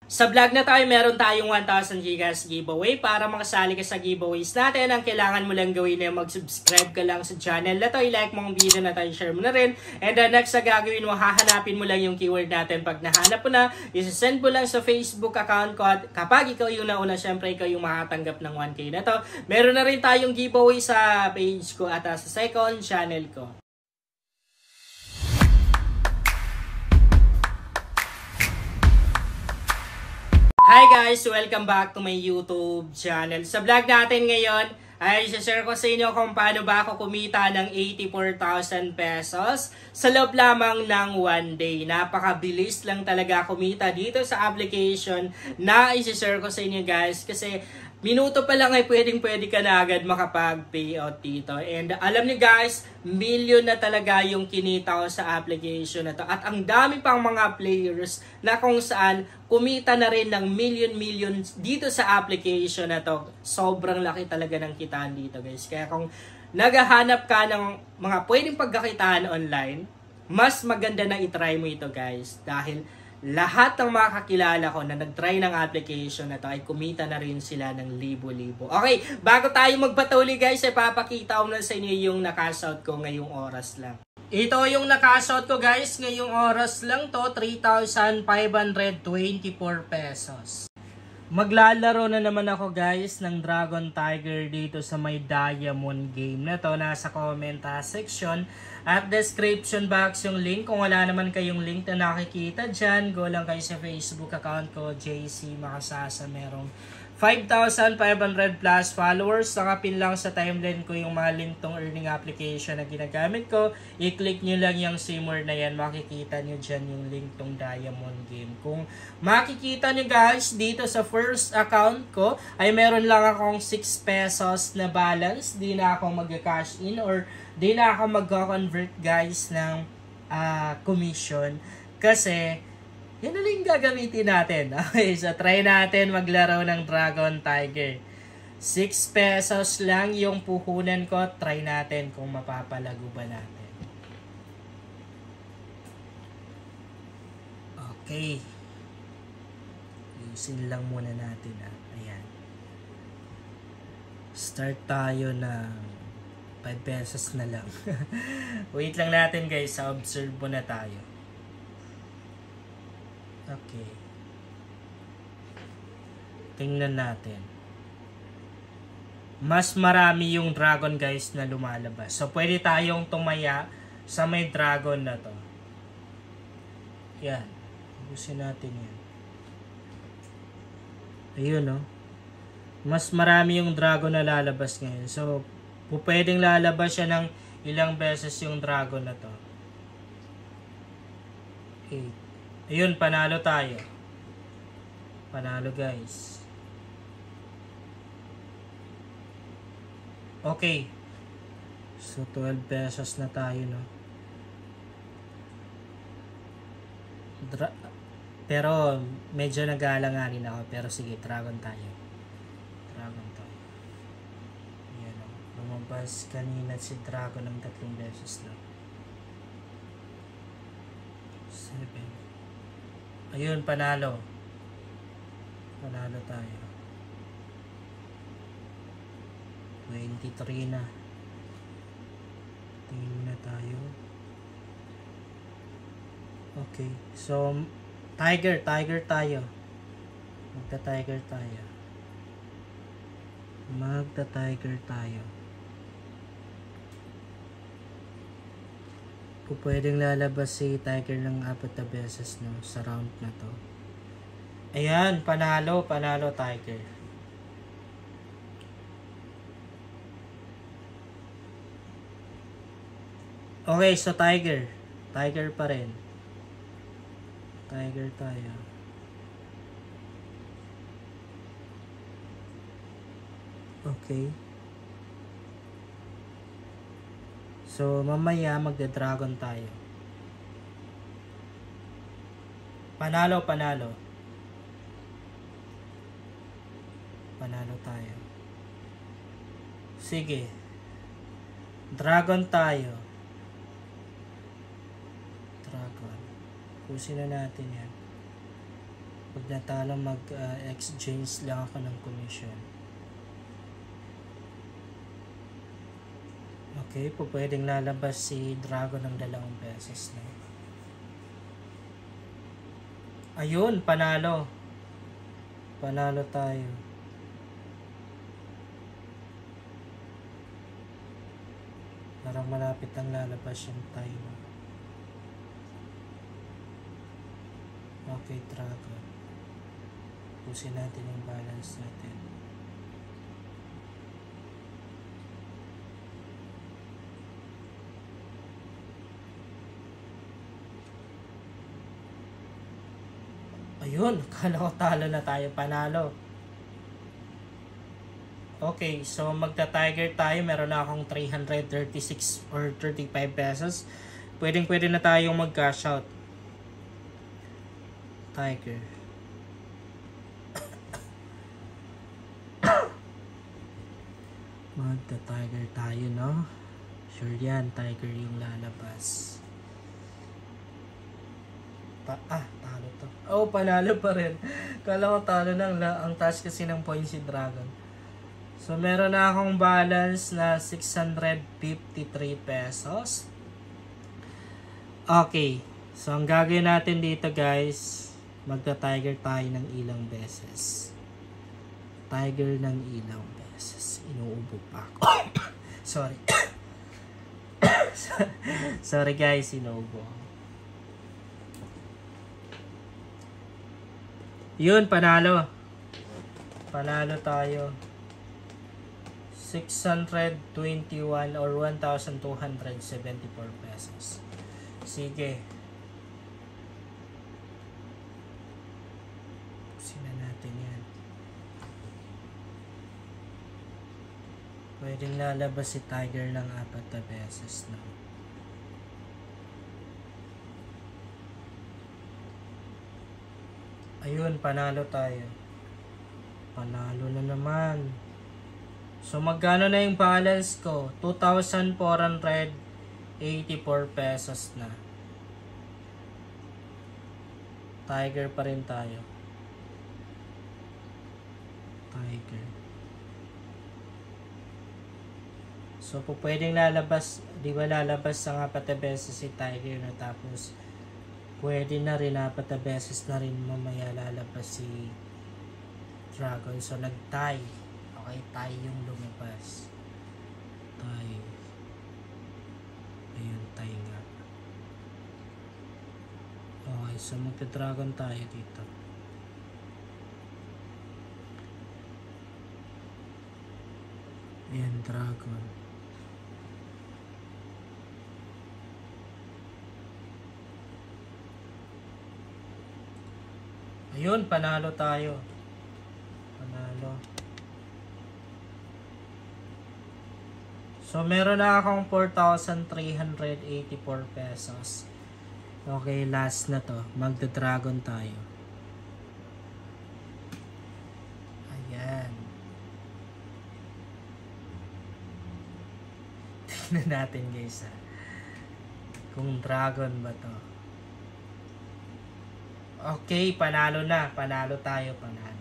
Sa vlog na tayo, meron tayong 1,000 gigas giveaway. Para makasali ka sa giveaways natin, ang kailangan mo lang gawin ay mag-subscribe ka lang sa channel na to. I-like mo ang video na tayo, share mo na rin. And next na gagawin mo, hahanapin mo lang yung keyword natin. Pag nahanap mo na, isasend mo lang sa Facebook account ko. At kapag ikaw yung nauna, syempre ikaw yung makatanggap ng 1K na to. Meron na rin tayong giveaway sa page ko at sa second channel ko. Hi guys! Welcome back to my YouTube channel. Sa vlog natin ngayon ay share ko sa inyo kung paano ba ako kumita ng 84,000 pesos sa loob lamang ng one day. Napakabilis lang talaga kumita dito sa application na i-share ko sa inyo guys kasi minuto pa lang ay pwede ka na agad makapag-payout dito. And alam niyo guys, million na talaga yung kinita ko sa application na to. At ang dami pang mga players na kung saan kumita na rin ng million dito sa application na to. Sobrang laki talaga ng kitaan dito guys. Kaya kung naghahanap ka ng mga pwedeng pagkakitaan online, mas maganda na itry mo ito guys. Dahil lahat ng mga kakilala ko na nag-try ng application na to ay kumita na rin sila ng libo-libo. Okay, bago tayo magpatuloy guys, ay papakita ko na sa inyo yung na-cash out ko ngayong oras lang. Ito yung na-cash out ko guys, ngayong oras lang to, 3,524 pesos. Maglalaro na naman ako guys ng Dragon Tiger dito sa may Diamond game na to. Nasa comment section at description box yung link. Kung wala naman kayong link na nakikita dyan, go lang kayo sa Facebook account ko, JC Makasasa. Merong 5,500 plus followers. Nakapin lang sa timeline ko yung mga link tong earning application na ginagamit ko. I-click nyo lang yung Seymour na yan. Makikita nyo dyan yung link tong Diamond game. Kung makikita nyo guys, dito sa first account ko, ay meron lang akong 6 pesos na balance. Di na ako mag-cash in or di na ako mag-convert guys ng commission. Kasi yan na lang gagamitin natin. Okay, so try natin maglaro ng Dragon Tiger. 6 pesos lang yung puhunan ko. Try natin kung mapapalago ba natin. Okay. Ayusin lang muna natin. Ayan. Start tayo ng 5 pesos na lang. Wait lang natin guys. Sa observe muna tayo. Okay. Tingnan natin. Mas marami yung dragon guys na lumalabas. So pwede tayong tumaya sa may dragon na to. Yan. Ubusin natin yan. Ayun no. Mas marami yung dragon na lalabas ngayon. So pwedeng lalabas siya ng ilang beses yung dragon na to. 8. Ayun, panalo tayo. Panalo guys. Okay. So 12 pesos na tayo no. Pero medyo nag-aalanganin ako. Pero sige, dragon tayo. Dragon tayo. Ayan o. Lumabas kanina si dragon ng 3 beses lang. 7. Ayun, panalo. Panalo tayo. 23 na. Tingin na tayo. Okay. So, tiger tayo. Magta-tiger tayo. Magta-tiger tayo. Kung pwedeng lalabas si Tiger ng 4 na beses no, sa round na to. Ayan, panalo Tiger. Okay, so Tiger pa rin. Tiger tayo. Okay. So, mamaya magda-dragon tayo. Panalo. Panalo tayo. Sige. Dragon tayo. Dragon. Pusin na natin yan. Pag natalo, mag-exchange lang ako ng commission. Okay, po pwedeng lalabas si Dragon ng 2 pesos na. Ayun, panalo. Panalo tayo. Parang malapit ang lalabas yung time. Okay, Dragon. Pusin natin yung balance natin. Ayun, kala ko talo na tayo, panalo. Okay, so magta-tiger tayo. Meron na akong 336 or 35 pesos. Pwede na tayong mag-cash out. Tiger. Magta-tiger tayo, no? Sure yan, tiger yung lalabas. Talo to. Oh, panalo pa rin. Kala ko talo lang. Ang taas kasi ng points si Dragon. So, meron na akong balance na 653 pesos. Okay. So, ang gagawin natin dito, guys, magta-tiger tayo ng ilang beses. Tiger ng ilang beses. Inuubo pa ako. Sorry. Sorry, guys. Inuubo ako. Yun, panalo. Panalo tayo. 621 or 1,274 pesos. Sige. Sina natin yan. Pwedeng lalabas si Tiger ng 4 beses na. Ayun, panalo tayo. Panalo na naman. So, magkano na yung balance ko? 2,484 pesos na. Tiger pa rin tayo. Tiger. So, pwedeng lalabas, di ba lalabas sa 4 beses si Tiger na, tapos pwede na rin 4 beses na rin mamaya lalabas si Dragon. So, nag-tie. Okay, tie yung lumabas. Tie. Ayun, tie nga. Okay, so magta-Dragon tayo dito. Ayan, Dragon. Ayun, panalo tayo. Panalo. So, meron na akong 4,384 pesos. Okay, last na to. Magda-Dragon tayo. Ayan. Tingnan natin, guys, ha. Kung Dragon ba to. Okay, panalo na. Panalo tayo, panalo.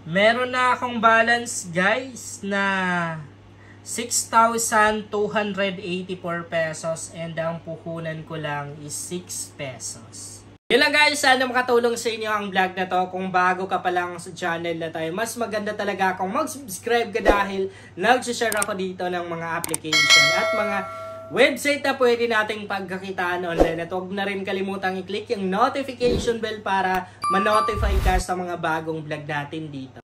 Meron na akong balance, guys, na 6,284 pesos and ang puhunan ko lang is 6 pesos. Yun lang, guys, sana makatulong sa inyo ang vlog na to. Kung bago ka pa lang sa channel na tayo, mas maganda talaga kung mag-subscribe ka dahil nag-share ako dito ng mga application at mga website na pwede nating pagkakitaan online. At huwag na rin kalimutang i-click yung notification bell para ma-notify ka sa mga bagong vlog natin dito.